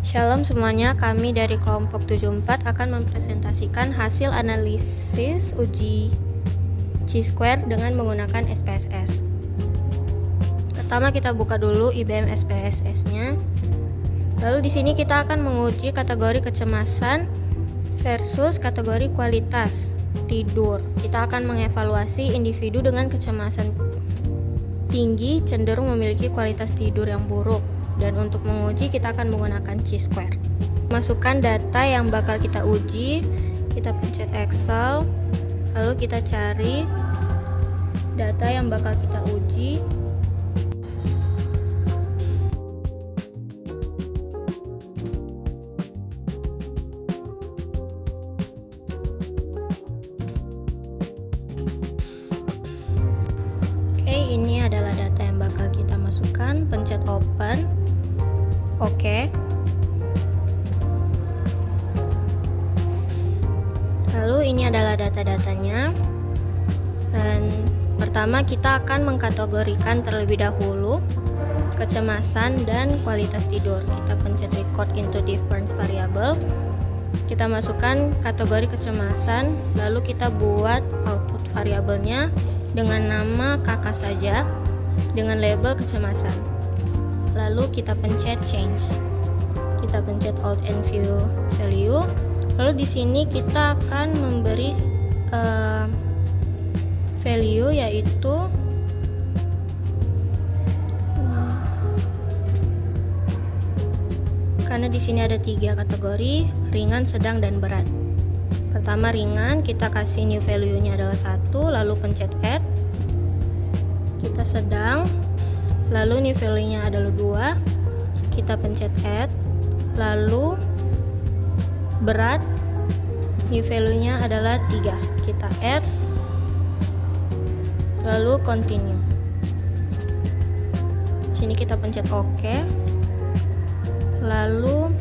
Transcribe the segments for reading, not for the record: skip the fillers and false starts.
Shalom semuanya, kami dari kelompok 74 akan mempresentasikan hasil analisis uji chi-square dengan menggunakan SPSS. Pertama kita buka dulu IBM SPSS-nya. Lalu di sini kita akan menguji kategori kecemasan versus kategori kualitas tidur. Kita akan mengevaluasi individu dengan kecemasan tinggi cenderung memiliki kualitas tidur yang buruk. Dan untuk menguji kita akan menggunakan chi-square. Masukkan data yang bakal kita uji, kita pencet Excel, lalu kita cari data yang bakal kita uji. Oke, ini adalah data yang bakal kita masukkan, pencet open. Oke. Lalu ini adalah data-datanya. Dan pertama kita akan mengkategorikan terlebih dahulu kecemasan dan kualitas tidur. Kita pencet record into different variable. Kita masukkan kategori kecemasan, lalu kita buat output variabelnya dengan nama kakak saja dengan label kecemasan. Lalu kita pencet change. Kita pencet alt and view value. Lalu di sini kita akan memberi value yaitu karena di sini ada 3 kategori, ringan, sedang, dan berat. Pertama ringan, kita kasih new value-nya adalah 1, lalu pencet add. Kita sedang, lalu new value-nya adalah 2, kita pencet add. Lalu berat, new value-nya adalah 3, kita add. Lalu continue. Sini kita pencet OK. Lalu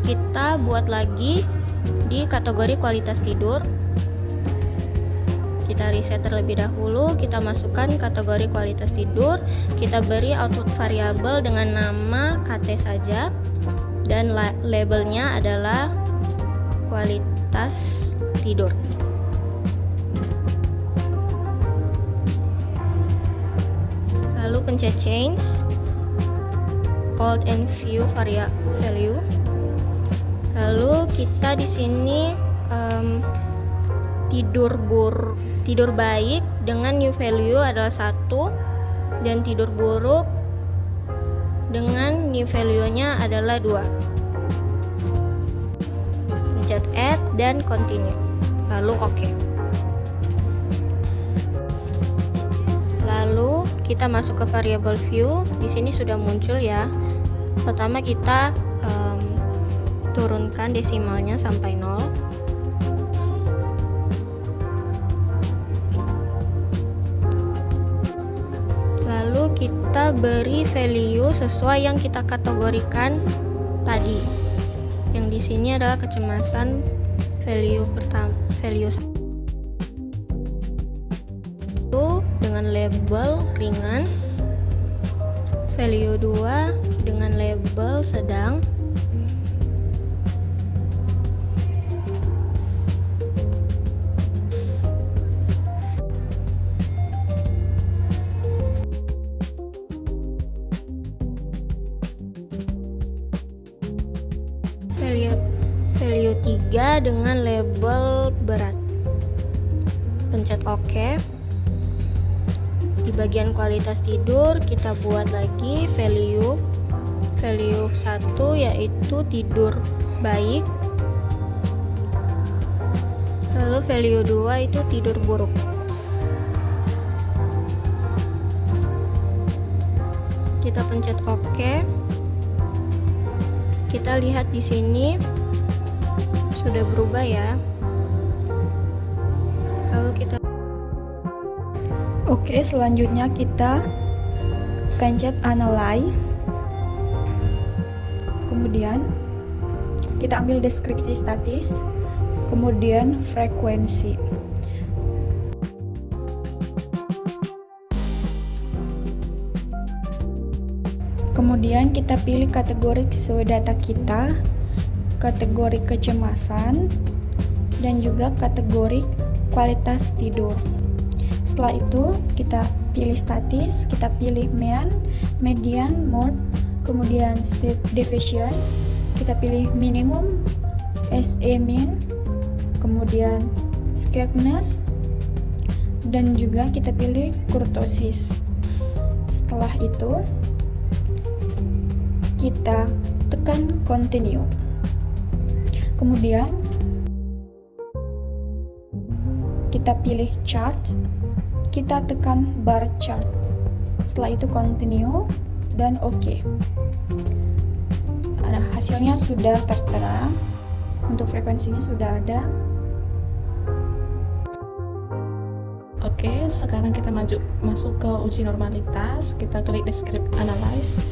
kita buat lagi di kategori kualitas tidur. Kita reset terlebih dahulu, kita masukkan kategori kualitas tidur, kita beri output variabel dengan nama KT saja dan labelnya adalah kualitas tidur. Lalu pencet change, alt and view value. Lalu kita di sini tidur baik dengan new value adalah 1 dan tidur buruk dengan new value-nya adalah 2. Pencet add dan continue. Lalu OK. Lalu kita masuk ke variable view. Di sini sudah muncul ya. Pertama kita turunkan desimalnya sampai 0. Kita beri value sesuai yang kita kategorikan tadi. Yang di sini adalah kecemasan value pertama, value 1 dengan label ringan, value 2 dengan label sedang, value 3 dengan label berat. Pencet OK. Di bagian kualitas tidur kita buat lagi value 1 yaitu tidur baik. Lalu value 2 itu tidur buruk. Kita pencet OK. Kita lihat di sini sudah berubah ya. Lalu kita Oke, selanjutnya kita pencet analyze. Kemudian kita ambil deskripsi statis, kemudian frekuensi. Kemudian kita pilih kategori sesuai data kita, kategori kecemasan, dan juga kategori kualitas tidur. Setelah itu kita pilih statis, kita pilih mean, median, mode, kemudian sleep deviation, kita pilih minimum, SE min, kemudian scaredness, dan juga kita pilih kurtosis. Setelah itu kita tekan continue. Kemudian kita pilih chart, kita tekan bar chart. Setelah itu continue dan OK. Nah, hasilnya sudah tertera. Untuk frekuensinya sudah ada. Oke, sekarang kita masuk ke uji normalitas. Kita klik descriptive analyze.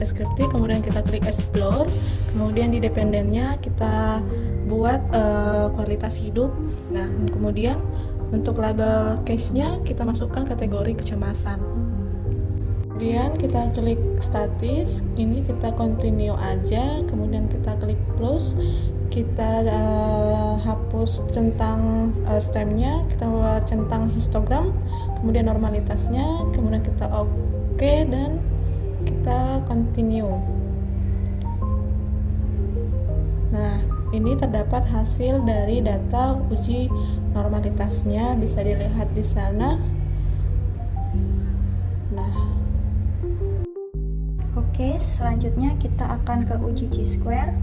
Deskriptif, kemudian kita klik explore, kemudian di dependennya kita buat kualitas hidup. Nah, kemudian untuk label case-nya kita masukkan kategori kecemasan. Kemudian kita klik statis, ini kita continue aja, kemudian kita klik plus, kita hapus centang stemnya, kita buat centang histogram, kemudian normalitasnya, kemudian kita oke dan kita continue. Nah, ini terdapat hasil dari data uji normalitasnya, bisa dilihat di sana. Nah, Oke, selanjutnya kita akan ke uji chi-square.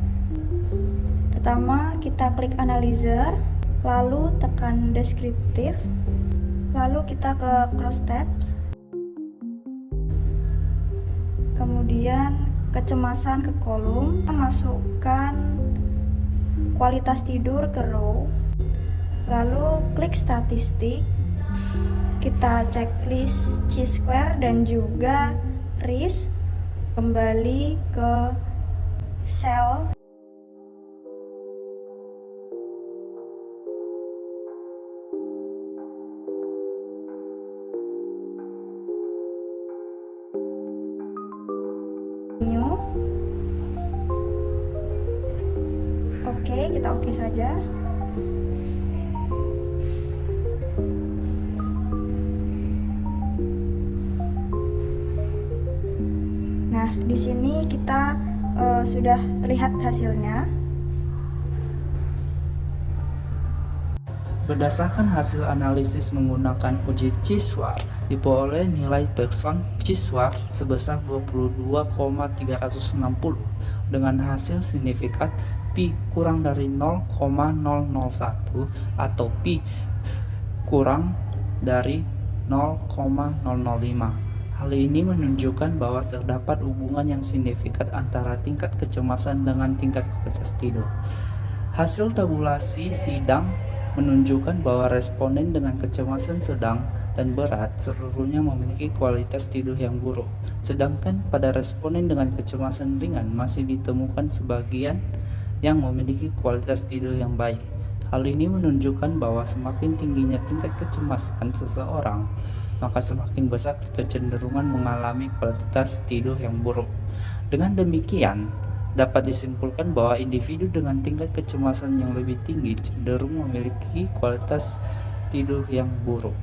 Pertama, kita klik analyzer, lalu tekan deskriptif, lalu kita ke cross tabs, kemudian kecemasan ke kolom, masukkan kualitas tidur ke row, lalu klik statistik, kita checklist chi-square dan juga risk, kembali ke sel. Oke, kita oke saja. Nah, di sini kita sudah terlihat hasilnya. Berdasarkan hasil analisis menggunakan uji chi-square, diperoleh nilai persen chi-square sebesar 22,360 dengan hasil signifikan pi kurang dari 0,001 atau pi kurang dari 0,005. Hal ini menunjukkan bahwa terdapat hubungan yang signifikan antara tingkat kecemasan dengan tingkat kualitas tidur. Hasil tabulasi sidang menunjukkan bahwa responden dengan kecemasan sedang dan berat seluruhnya memiliki kualitas tidur yang buruk, sedangkan pada responden dengan kecemasan ringan masih ditemukan sebagian yang memiliki kualitas tidur yang baik. Hal ini menunjukkan bahwa semakin tingginya tingkat kecemasan seseorang, maka semakin besar kecenderungan mengalami kualitas tidur yang buruk. Dengan demikian, dapat disimpulkan bahwa individu dengan tingkat kecemasan yang lebih tinggi cenderung memiliki kualitas tidur yang buruk.